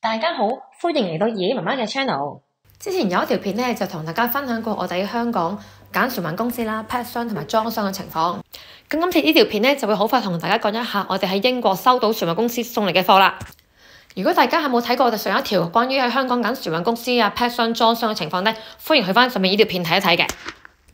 大家好，歡迎嚟到爺爺媽媽嘅 channel。之前有一條片咧，就同大家分享過我哋喺香港揀船運公司啦、pet 商同埋裝箱嘅情況。咁今次呢條片咧，就會好快同大家講一下我哋喺英國收到船運公司送嚟嘅貨啦。如果大家係冇睇過我哋上一條關於喺香港揀船運公司啊、pet 商裝箱嘅情況咧，歡迎去翻上面呢條片睇一睇嘅。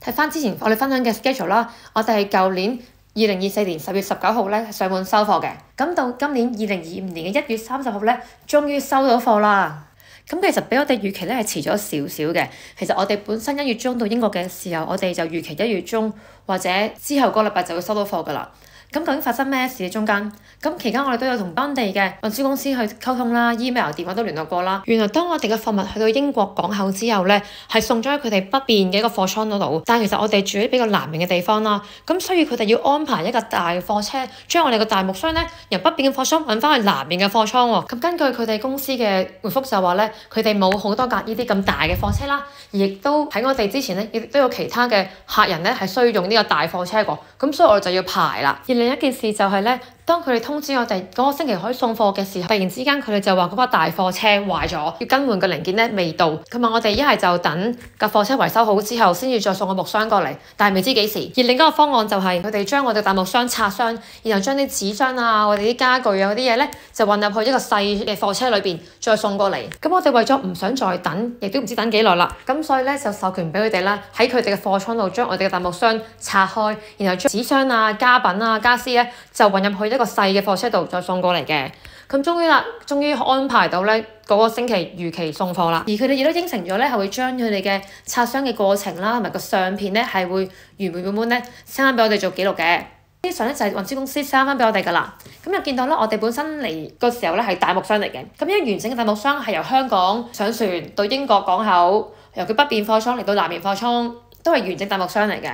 睇翻之前我哋分享嘅 schedule 啦，我哋係舊年2024年10月19號咧上門收貨嘅，咁到今年2025年嘅1月30號咧，終於收到貨啦。咁其實比我哋預期咧係遲咗少少嘅。其實我哋本身1月中到英國嘅時候，我哋就預期1月中或者之後個禮拜就會收到貨㗎啦。咁究竟發生咩事中間？咁期間我哋都有同當地嘅運輸公司去溝通啦 ，email 電話都聯絡過啦。原來當我哋嘅貨物去到英國港口之後咧，係送咗去佢哋北邊嘅一個貨倉嗰度。但係其實我哋住喺比較南面嘅地方啦，咁所以佢哋要安排一個大貨車，將我哋嘅大木箱咧由北邊嘅貨倉運翻去南面嘅貨倉喎。咁根據佢哋公司嘅回覆就話咧，佢哋冇好多架呢啲咁大嘅貨車啦，而亦都喺我哋之前咧，亦都有其他嘅客人咧係需要用呢個大貨車喎。咁所以我哋就要排啦。而另一件事就係咧，當佢哋通知我哋嗰個星期可以送貨嘅時候，突然之間佢哋就話嗰架大貨車壞咗，要更換個零件咧未到。佢問我哋一係就等架貨車維修好之後，先至再送個木箱過嚟，但係未知幾時。而另一個方案就係佢哋將我哋大木箱拆箱，然後將啲紙箱啊、我哋啲家具啊嗰啲嘢咧，就運入去一個細嘅貨車裏邊，再送過嚟。咁我哋為咗唔想再等，亦都唔知等幾耐啦，咁所以咧就授權俾佢哋啦，喺佢哋嘅貨倉度將我哋嘅大木箱拆開，然後將紙箱啊、家品啊、家私咧就運入去一個細嘅貨車度再送過嚟嘅。咁終於安排到咧嗰個星期如期送貨啦。而佢哋亦都應承咗咧，係會將佢哋嘅拆箱嘅過程啦，同埋個相片咧係會原本咧 send 翻俾我哋做記錄嘅。啲相咧就係運輸公司 send 翻俾我哋噶啦。咁又見到咧，我哋本身嚟個時候咧係大木箱嚟嘅。咁因為完整嘅大木箱係由香港上船到英國港口，由佢北邊貨倉嚟到南面貨倉，都係完整大木箱嚟嘅。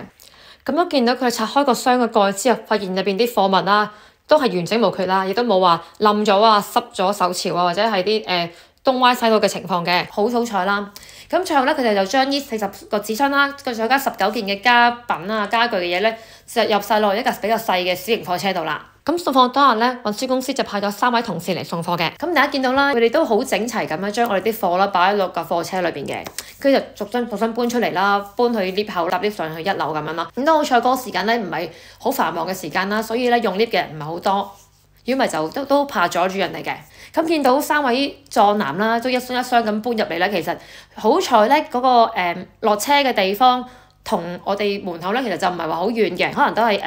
咁都見到佢拆開個箱嘅蓋之後，發現入邊啲貨物啦，都係完整無缺啦，亦都冇話冧咗啊、濕咗手潮啊，或者係啲東歪西倒嘅情況嘅，好彩啦。咁最後咧，佢哋就將呢40個紙箱啦，再加19件嘅家品啊、家具嘅嘢咧，就入晒落一架比較細嘅小型貨車度啦。咁送貨當日咧，運輸公司就派咗3位同事嚟送貨嘅。咁大家見到啦，佢哋都好整齊咁樣將我哋啲貨啦擺喺落架貨車裏邊嘅，跟住就逐箱搬出嚟啦，搬去 lift 口搭 lift 上去1樓咁樣啦。咁都好彩嗰個時間咧唔係好繁忙嘅時間啦，所以咧用 lift 嘅人唔係好多，如果唔係就都怕阻住人嚟嘅。咁見到3位壯男啦，都一箱一箱咁搬入嚟咧，其實好彩咧嗰個落車嘅地方同我哋門口咧，其實就唔係話好遠嘅，可能都係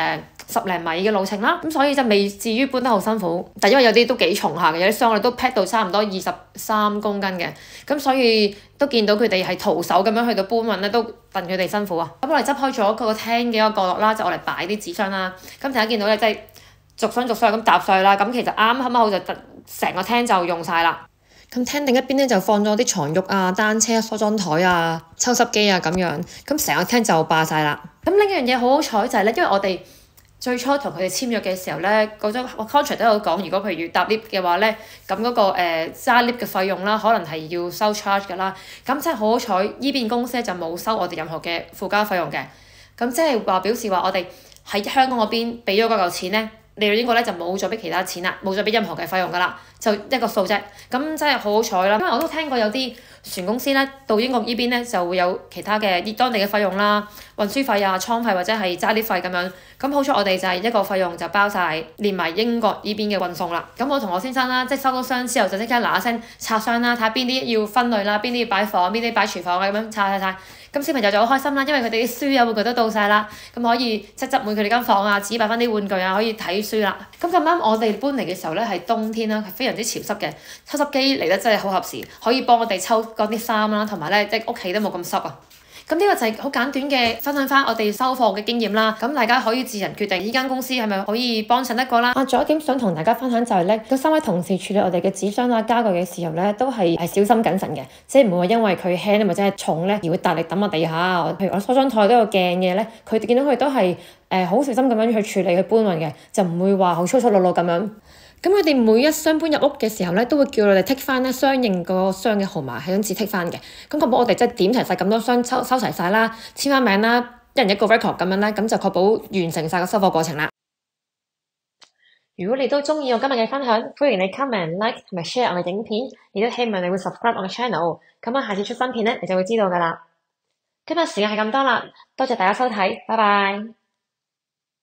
10零米嘅路程啦，咁所以就未至於搬得好辛苦。但因為有啲都幾重下嘅，有啲箱我哋都 pack 到差唔多23公斤嘅，咁所以都見到佢哋係徒手咁樣去到搬運咧，都戥佢哋辛苦啊。咁我哋執開咗佢個廳嘅一個角落啦，就我哋擺啲紙箱啦。咁大家見到咧，即係逐箱咁搭上去啦。咁其實啱好就成個廳就用晒啦。咁廳另一邊咧就放咗啲床褥啊、單車、梳妝台啊、抽濕機啊咁樣，咁成個廳就霸晒啦。咁另一樣嘢好彩就係咧，因為我哋最初同佢哋簽約嘅時候咧，嗰張 contract 都有講，如果譬如要搭 lift 嘅話咧，咁嗰個揸 lift 嘅費用啦，可能係要收 charge 㗎啦。咁真係好彩，依邊公司就冇收我哋任何嘅附加費用嘅。咁即係話表示話我哋喺香港嗰邊俾咗嗰嚿錢咧，嚟到英國咧就冇再俾其他錢啦，冇再俾任何嘅費用㗎啦，就一個數啫。咁真係好彩啦，因為我都聽過有啲船公司咧到英國呢邊咧就會有其他嘅當地嘅費用啦、運輸費啊、倉費或者係揸 lift 費咁樣。咁好彩我哋就係一個費用就包晒，連埋英國呢邊嘅運送啦。咁我同我先生啦，即係收到箱之後就即刻嗱嗱聲拆箱啦，睇下邊啲要分類啦，邊啲要擺房，邊啲擺廚房啊，咁樣拆。咁小朋友就好開心啦，因為佢哋啲書啊玩具都到晒啦，咁可以執滿佢哋間房啊，自己擺翻啲玩具啊，可以睇書啦。咁啱我哋搬嚟嘅時候咧係冬天啦，係非常之潮濕嘅，抽濕機嚟得真係好合時，可以幫我哋抽乾啲衫啦，同埋咧即係屋企都冇咁濕啊。咁呢個就係好簡短嘅分享翻我哋收貨嘅經驗啦。咁大家可以自行決定呢間公司係咪可以幫襯得過啦。仲有一點想同大家分享就係咧，嗰3位同事處理我哋嘅紙箱啊、家具嘅時候咧，都係小心謹慎嘅，即係唔會話因為佢輕或者係重咧而會大力抌落地下。譬如我梳妝台都有鏡嘅咧，佢哋見到佢哋都係好小心咁樣去處理去搬運嘅，就唔會話好粗魯咁樣。咁佢哋每一箱搬入屋嘅時候咧，都會叫我哋剔翻咧相應個箱嘅號碼，係咁紙剔翻嘅。咁確保我哋即係點齊晒咁多箱收齊晒啦，簽翻名啦，一人一個 record 咁樣咧，咁就確保完成晒個收貨過程啦。如果你都鍾意我今日嘅分享，歡迎你 comment、like 同埋 share 我嘅影片，亦都希望你會 subscribe 我嘅 channel，咁我下次出新片咧，你就會知道㗎喇。今日時間係咁多啦，多謝大家收睇，拜拜。